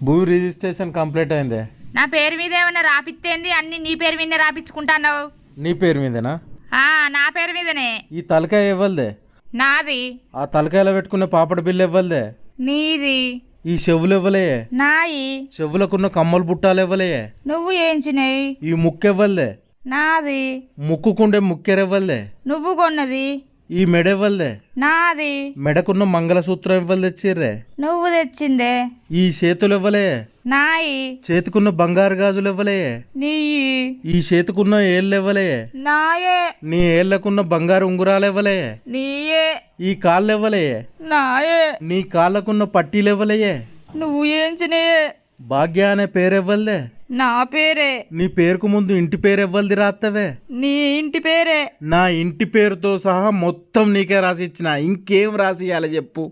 భూ registration complete అయిందే. నా పేరు మీద ఏమన్నా రాపిత్తేంది? అన్ని నీ పేరు మీదనే రాపించుకుంటాను. నీ పేరు మీదేనా? నా పేరు మీదనే. ఈ తలకాయ ఇవ్వలదే? నాది. ఆ తలకాయలో పెట్టుకున్న పాపడ బిల్లు ఇవ్వలదే? నీది. ఈ చెవులు ఇవ్వలే? నాయి. చెవులకున్న కమ్మలు బుట్టాలు ఇవ్వలే? నువ్వు ఏంచినాయి. ఈ ముక్కు ఇవ్వలే? నాది. ముక్కుకుండే ముక్కెరెవ్వలే? నువ్వు కొన్నది. ఈ మెడ ఇవ్వలే? నాది. మెడకున్న మంగళసూత్రం ఇవ్వలు తెచ్చిర్రే? నువ్వు తెచ్చిందే. ఈ చేతులు ఇవ్వలే? నాయి. చేతికున్న బంగారు గాజులు ఇవ్వలే? నీ. ఈ చేతికున్న ఏళ్ళు ఇవ్వలే? నాయే. నీ ఏళ్లకున్న బంగారు ఉంగురాలు ఇవ్వలే? నీయే. ఈ కాళ్ళు ఇవ్వలే? నాయే. నీ కాళ్ళకున్న పట్టీలు ఇవ్వలే? నువ్వు ఏంచినే. భాగ్య అనే పేరు ఇవ్వలే? నా పేరే. నీ పేరుకు ముందు ఇంటి పేరు ఇవ్వలది రాత్తవే? నీ ఇంటి పేరే. నా ఇంటి పేరుతో సహా మొత్తం నీకే రాసి ఇచ్చిన. ఇంకేం రాసి ఇవ్వాలి చెప్పు?